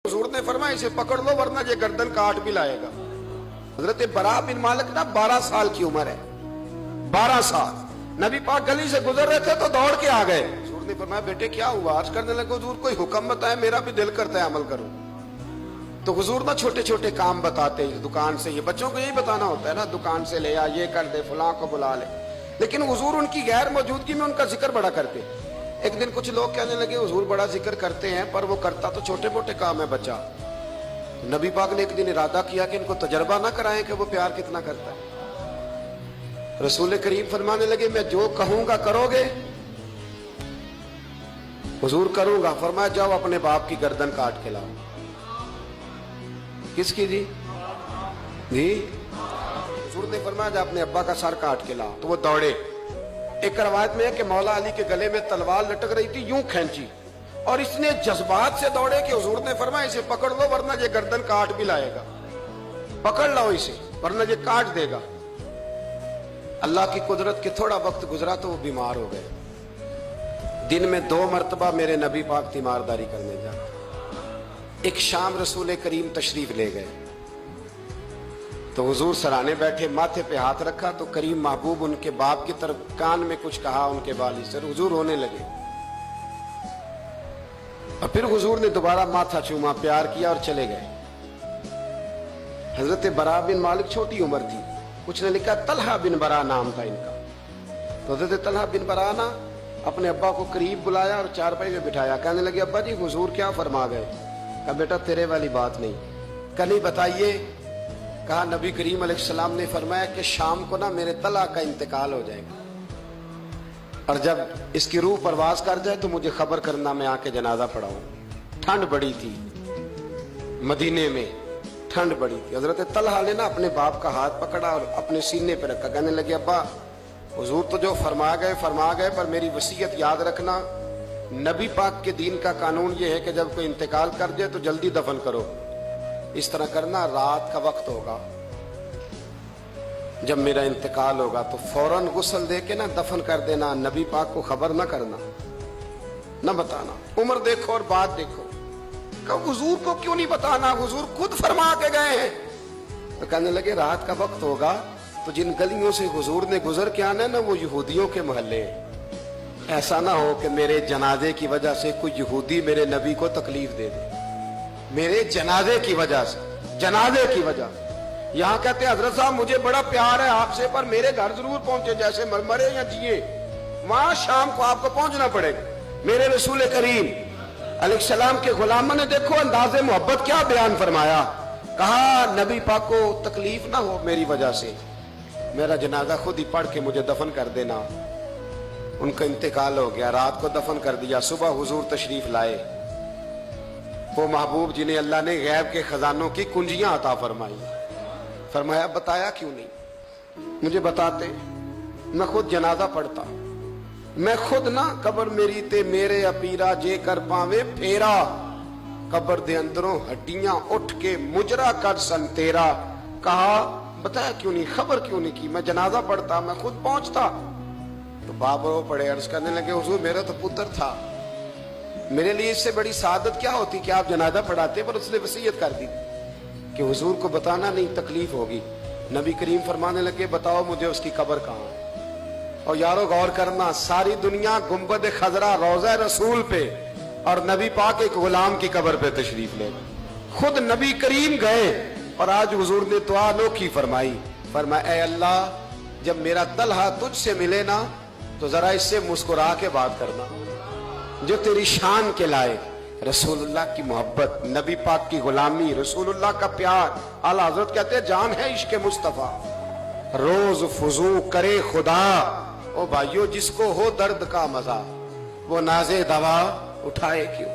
हुजूर ने फरमाया इसे पकड़ लो वरना ये गर्दन काट भी लाएगा। हजरत बरा बिन मालिक ना 12 साल की उम्र है, 12 साल। नबी पाक गली से गुजर रहे थे तो दौड़ के आ गए। हुजूर ने फरमाया बेटे क्या हुआ? आज करने लगे हुजूर कोई हुक्म बताए, मेरा भी दिल करता है अमल करूं। तो हुजूर ना छोटे छोटे काम बताते हैं दुकान से, ये बच्चों को यही बताना होता है ना, दुकान से ले आ, ये कर दे, फलां को बुला ले। लेकिन हुजूर उनकी गैर मौजूदगी में उनका जिक्र बड़ा करते। एक दिन कुछ लोग कहने लगे हुजूर बड़ा जिक्र करते हैं पर वो करता तो छोटे मोटे काम है बच्चा। नबी पाक ने एक दिन इरादा किया कि इनको तजर्बा ना कराएं कि वो प्यार कितना करता है। रसूल करीम फरमाने लगे मैं जो कहूंगा करोगे? हुजूर करूंगा। फरमाया जाओ अपने बाप की गर्दन काट के लाओ। किसकी जी? हुजूर ने फरमाया जा अपने अब्बा का सर काट के लाओ। तो वो दौड़े। एक रवायत में है कि मौला अली के गले में तलवार लटक रही थी, यूं खींची और इसने जज्बात से दौड़े कि हुजूर ने फरमाया इसे पकड़ लो वरना ये गर्दन काट भी लाएगा। पकड़ लो इसे वरना ये काट देगा। अल्लाह की कुदरत के थोड़ा वक्त गुजरा तो वो बीमार हो गए। दिन में 2 मरतबा मेरे नबी पाक तीमारदारी करने जाते। एक शाम रसूल करीम तशरीफ ले गए तो हुजूर सराने बैठे, माथे पे हाथ रखा तो करीम महबूब उनके बाप की तरफ कान में कुछ कहा उनके बाली से, हुजूर रोने लगे। और फिर हुजूर ने दोबारा माथा चूमा, प्यार किया और चले गए। हजरत बरा बिन मालिक छोटी उम्र थी, कुछ ने लिखा तलहा बिन बरा नाम था इनका। तो हजरत तलहा बिन बरा ना अपने अब्बा को करीब बुलाया और चारपाई में बिठाया। कहने लगे अब्बा जी हुजूर क्या फरमा गए? कहा बेटा तेरे वाली बात नहीं। कहा नहीं बताइए। कहा नबी करीम अलैहिस्सलाम ने फरमाया कि शाम को ना मेरे तला का इंतकाल हो जाएगा और जब इसकी रूह परवाज कर जाए तो मुझे खबर करना, मैं आके जनाजा पढ़ाऊं। ठंड बड़ी थी मदीने में, ठंड बड़ी थी। हजरत तलहा ने ना अपने बाप का हाथ पकड़ा और अपने सीने पर रखा। कहने लगे अब्बा हुजूर तो जो फरमा गए पर मेरी वसीयत याद रखना। नबी पाक के दीन का कानून ये है कि जब कोई इंतकाल कर जाए तो जल्दी दफन करो। इस तरह करना, रात का वक्त होगा जब मेरा इंतकाल होगा तो फौरन गुस्ल दे के ना दफन कर देना। नबी पाक को खबर ना करना, ना बताना। उम्र देखो और बात देखो। कहा हुजूर को क्यों नहीं बताना? हुजूर खुद फरमा के गए हैं। तो कहने लगे रात का वक्त होगा तो जिन गलियों से हुजूर ने गुजर के आना है ना वो यहूदियों के मोहल्ले। ऐसा ना हो कि मेरे जनाजे की वजह से कोई यहूदी मेरे नबी को तकलीफ दे दे। मेरे जनाजे की वजह से, जनाजे की वजह। यहाँ कहते हैं हजरत साहब मुझे बड़ा प्यार है आपसे पर मेरे घर जरूर पहुंचे, जैसे मरे या जिए वहां शाम को आपको पहुंचना पड़ेगा। मेरे रसूल करीम अलैहिस्सलाम के गुलामों ने देखो अंदाजे मोहब्बत क्या बयान फरमाया। कहा नबी पाक को तकलीफ ना हो मेरी वजह से, मेरा जनाजा खुद ही पढ़ के मुझे दफन कर देना। उनका इंतकाल हो गया, रात को दफन कर दिया। सुबह हुजूर तशरीफ लाए, वो महबूब जिन्हें अल्लाह ने गैब के खजानों की कुंजियां अता फरमाई। फरमाया बताया क्यों नहीं? मुझे बताते, मैं खुद जनाजा पढ़ता, मैं खुद ना कबर मेरी ते मेरे अपीरा जे कर पावे फेरा, कबर दे अंदरों हड्डियां उठ के मुजरा कर सन तेरा। कहा बताया क्यों नहीं, खबर क्यों नहीं की? मैं जनाजा पढ़ता, मैं खुद पहुंचता। तो बाप रो पड़े, अर्ज करने लगे हुजूर मेरा तो पुत्र था, मेरे लिए इससे बड़ी सादत क्या होती कि आप जनाजा पढ़ाते। पर उसने वसीयत कर दी कि हुजूर को बताना नहीं, तकलीफ होगी। नबी करीम फरमाने लगे बताओ मुझे उसकी कब्र कहाँ है। और यारो गौर करना, सारी दुनिया गुंबद खजरा रोज़ा रसूल पे और नबी पाक एक गुलाम की कब्र पे तशरीफ ले गए। खुद नबी करीम गए और आज हुजूर ने दुआ अनोखी फरमाई। फरमाया ऐ अल्लाह जब मेरा तलहा तुझसे मिले ना तो जरा इससे मुस्कुरा के बात करना, जो तेरी शान के लाए। रसूलुल्लाह की मोहब्बत, नबी पाक की गुलामी, रसूलुल्लाह का प्यार। आला हजरत कहते हैं जान है इश्क मुस्तफा, रोज फुजू करे खुदा। ओ भाइयों जिसको हो दर्द का मजा वो नाजे दवा उठाए क्यों?